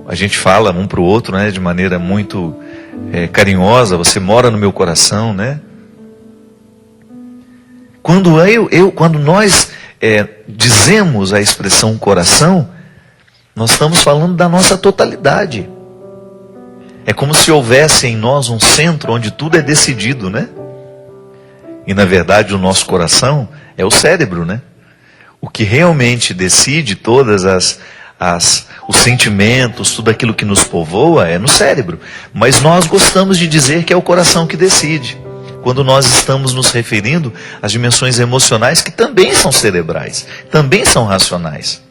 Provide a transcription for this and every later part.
a gente fala um para o outro, né, de maneira muito carinhosa, você mora no meu coração, né? Quando nós dizemos a expressão coração, nós estamos falando da nossa totalidade. É como se houvesse em nós um centro onde tudo é decidido, né? E na verdade o nosso coração é o cérebro, né? O que realmente decide todas os sentimentos, tudo aquilo que nos povoa é no cérebro. Mas nós gostamos de dizer que é o coração que decide, quando nós estamos nos referindo às dimensões emocionais que também são cerebrais, também são racionais.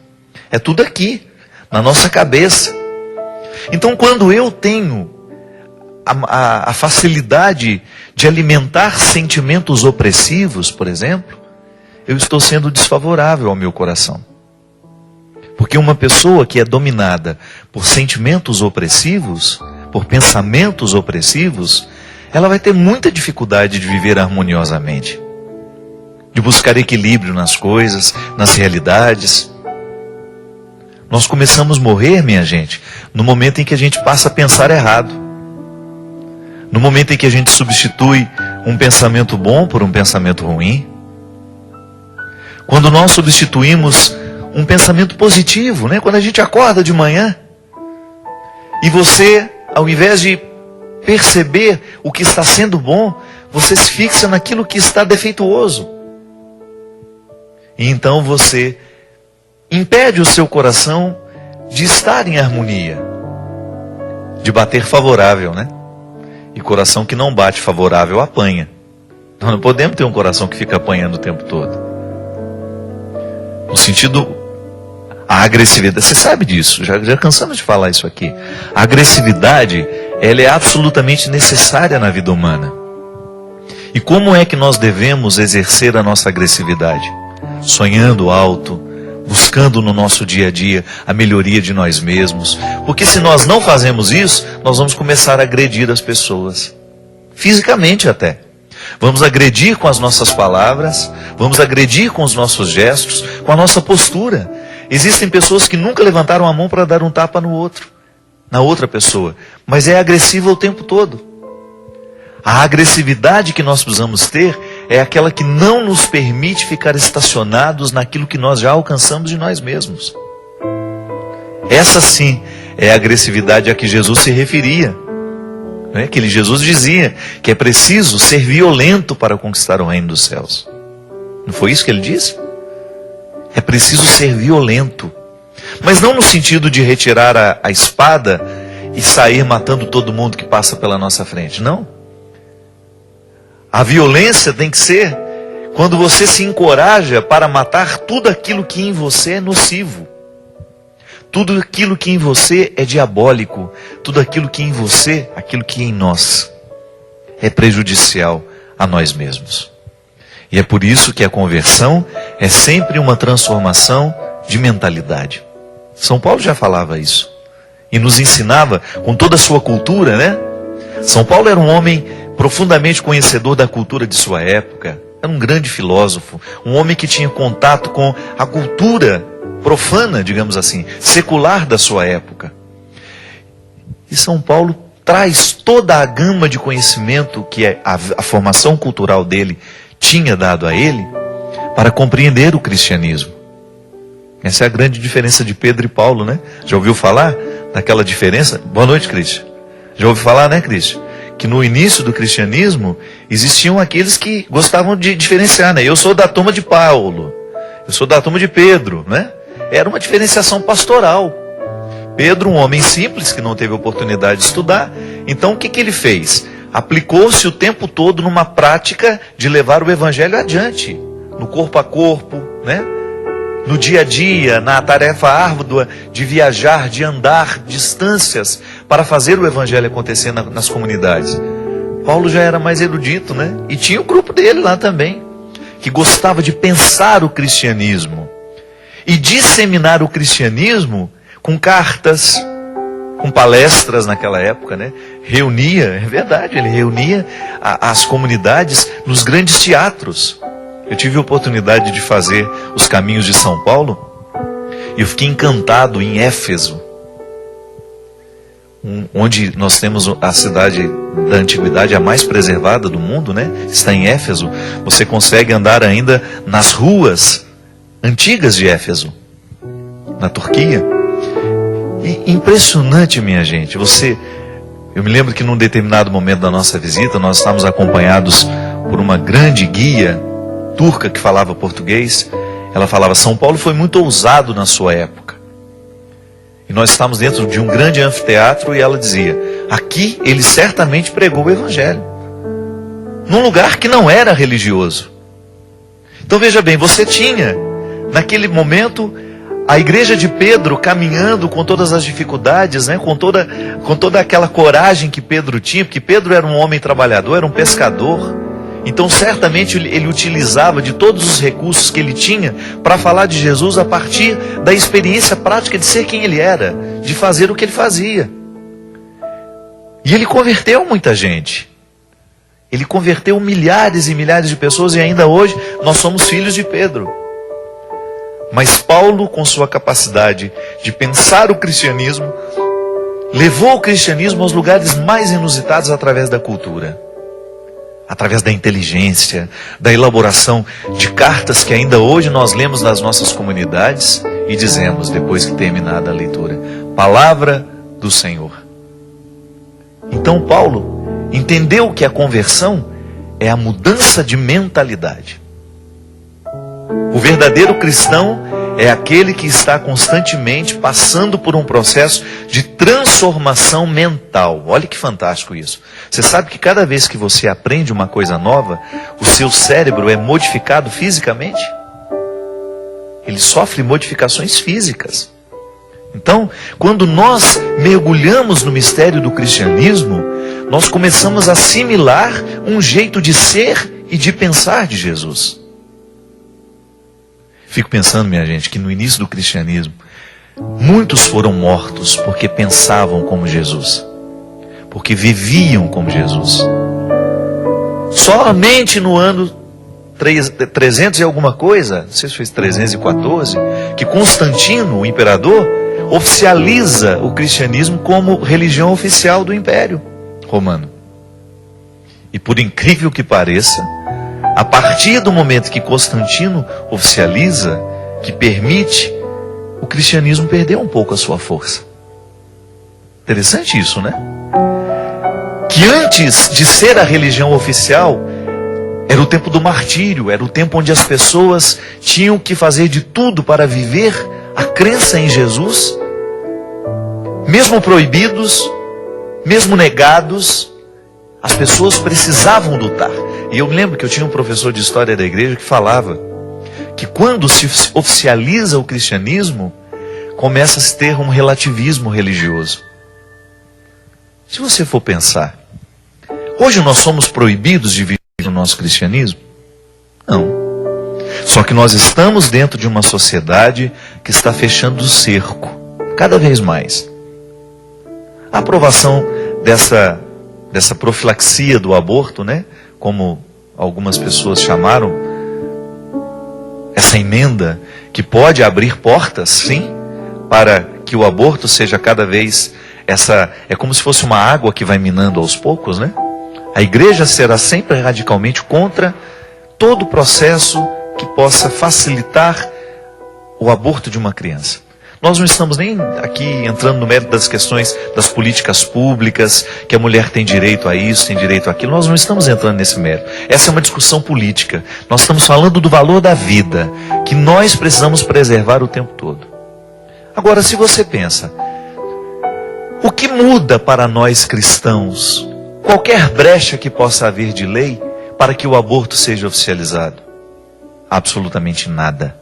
É tudo aqui, na nossa cabeça. Então quando eu tenho a facilidade de alimentar sentimentos opressivos, por exemplo, eu estou sendo desfavorável ao meu coração. Porque uma pessoa que é dominada por sentimentos opressivos, por pensamentos opressivos, ela vai ter muita dificuldade de viver harmoniosamente, de buscar equilíbrio nas coisas, nas realidades. Nós começamos a morrer, minha gente, no momento em que a gente passa a pensar errado. No momento em que a gente substitui um pensamento bom por um pensamento ruim. Quando nós substituímos um pensamento positivo, né? Quando a gente acorda de manhã e você, ao invés de perceber o que está sendo bom, você se fixa naquilo que está defeituoso. E então você impede o seu coração de estar em harmonia, de bater favorável, né? E coração que não bate favorável apanha. Nós não podemos ter um coração que fica apanhando o tempo todo. No sentido, a agressividade, você sabe disso, já cansamos de falar isso aqui. A agressividade, ela é absolutamente necessária na vida humana. E como é que nós devemos exercer a nossa agressividade? Sonhando alto, buscando no nosso dia a dia a melhoria de nós mesmos. Porque se nós não fazemos isso, nós vamos começar a agredir as pessoas. Fisicamente até. Vamos agredir com as nossas palavras, vamos agredir com os nossos gestos, com a nossa postura. Existem pessoas que nunca levantaram a mão para dar um tapa no outro, na outra pessoa, mas é agressiva o tempo todo. A agressividade que nós precisamos ter é aquela que não nos permite ficar estacionados naquilo que nós já alcançamos de nós mesmos. Essa sim é a agressividade a que Jesus se referia. Que Jesus dizia que é preciso ser violento para conquistar o reino dos céus. Não foi isso que ele disse? É preciso ser violento. Mas não no sentido de retirar a espada e sair matando todo mundo que passa pela nossa frente. Não. A violência tem que ser quando você se encoraja para matar tudo aquilo que em você é nocivo. Tudo aquilo que em você é diabólico. Tudo aquilo que em você, aquilo que em nós é prejudicial a nós mesmos. E é por isso que a conversão é sempre uma transformação de mentalidade. São Paulo já falava isso. E nos ensinava com toda a sua cultura, né? São Paulo era um homem profundamente conhecedor da cultura de sua época. Era um grande filósofo. Um homem que tinha contato com a cultura profana, digamos assim, secular da sua época. E São Paulo traz toda a gama de conhecimento que a formação cultural dele tinha dado a ele para compreender o cristianismo. Essa é a grande diferença de Pedro e Paulo, né? Já ouviu falar daquela diferença? Boa noite, Cristian. Já ouviu falar, né, Cristian? Que no início do cristianismo existiam aqueles que gostavam de diferenciar, né? Eu sou da turma de Paulo, eu sou da turma de Pedro, né? Era uma diferenciação pastoral. Pedro, um homem simples que não teve oportunidade de estudar, então o que ele fez? Aplicou-se o tempo todo numa prática de levar o evangelho adiante, no corpo a corpo, né? No dia a dia, na tarefa árdua de viajar, de andar distâncias para fazer o evangelho acontecer nas comunidades. Paulo já era mais erudito, né? E tinha o grupo dele lá também, que gostava de pensar o cristianismo e disseminar o cristianismo com cartas, com palestras naquela época, né? Reunia, é verdade, ele reunia as comunidades nos grandes teatros. Eu tive a oportunidade de fazer os caminhos de São Paulo e eu fiquei encantado em Éfeso. onde nós temos a cidade da antiguidade, a mais preservada do mundo, né? Está em Éfeso. Você consegue andar ainda nas ruas antigas de Éfeso, na Turquia. E impressionante, minha gente. Eu me lembro que num determinado momento da nossa visita, nós estávamos acompanhados por uma grande guia turca que falava português. Ela falava: São Paulo foi muito ousado na sua época. E nós estávamos dentro de um grande anfiteatro e ela dizia: aqui ele certamente pregou o Evangelho, num lugar que não era religioso. Então veja bem, você tinha, naquele momento, a igreja de Pedro caminhando com todas as dificuldades, né? com toda aquela coragem que Pedro tinha, porque Pedro era um homem trabalhador, era um pescador. Então certamente ele utilizava de todos os recursos que ele tinha para falar de Jesus a partir da experiência prática de ser quem ele era, de fazer o que ele fazia. E ele converteu muita gente. Ele converteu milhares e milhares de pessoas, e ainda hoje nós somos filhos de Pedro. Mas Paulo, com sua capacidade de pensar o cristianismo, levou o cristianismo aos lugares mais inusitados através da cultura, através da inteligência, da elaboração de cartas que ainda hoje nós lemos nas nossas comunidades e dizemos, depois que terminada a leitura: Palavra do Senhor. Então Paulo entendeu que a conversão é a mudança de mentalidade. O verdadeiro cristão é aquele que está constantemente passando por um processo de transformação mental. Olha que fantástico isso. Você sabe que cada vez que você aprende uma coisa nova, o seu cérebro é modificado fisicamente? Ele sofre modificações físicas. Então, quando nós mergulhamos no mistério do cristianismo, nós começamos a assimilar um jeito de ser e de pensar de Jesus. Fico pensando, minha gente, que no início do cristianismo, muitos foram mortos porque pensavam como Jesus, porque viviam como Jesus. Somente no ano 300 e alguma coisa, não sei se foi 314, que Constantino, o imperador, oficializa o cristianismo como religião oficial do Império Romano. E por incrível que pareça, a partir do momento que Constantino oficializa, que permite, o cristianismo perdeu um pouco a sua força. Interessante isso, né? Que antes de ser a religião oficial, era o tempo do martírio, era o tempo onde as pessoas tinham que fazer de tudo para viver a crença em Jesus, mesmo proibidos, mesmo negados, as pessoas precisavam lutar. E eu me lembro que eu tinha um professor de história da igreja que falava que quando se oficializa o cristianismo, começa a se ter um relativismo religioso. Se você for pensar, hoje nós somos proibidos de viver o nosso cristianismo? Não. Só que nós estamos dentro de uma sociedade que está fechando o cerco, cada vez mais. A aprovação dessa profilaxia do aborto, né? Como algumas pessoas chamaram, essa emenda que pode abrir portas, sim, para que o aborto seja cada vez é como se fosse uma água que vai minando aos poucos, né? A igreja será sempre radicalmente contra todo o processo que possa facilitar o aborto de uma criança. Nós não estamos nem aqui entrando no mérito das questões das políticas públicas, que a mulher tem direito a isso, tem direito àquilo. Nós não estamos entrando nesse mérito. Essa é uma discussão política. Nós estamos falando do valor da vida, que nós precisamos preservar o tempo todo. Agora, se você pensa, o que muda para nós cristãos qualquer brecha que possa haver de lei para que o aborto seja oficializado? Absolutamente nada.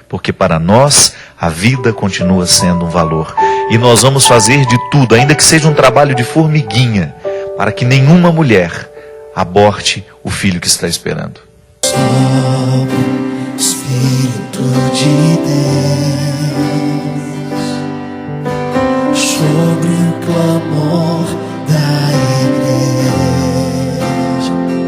Porque para nós a vida continua sendo um valor. E nós vamos fazer de tudo, ainda que seja um trabalho de formiguinha, para que nenhuma mulher aborte o filho que está esperando.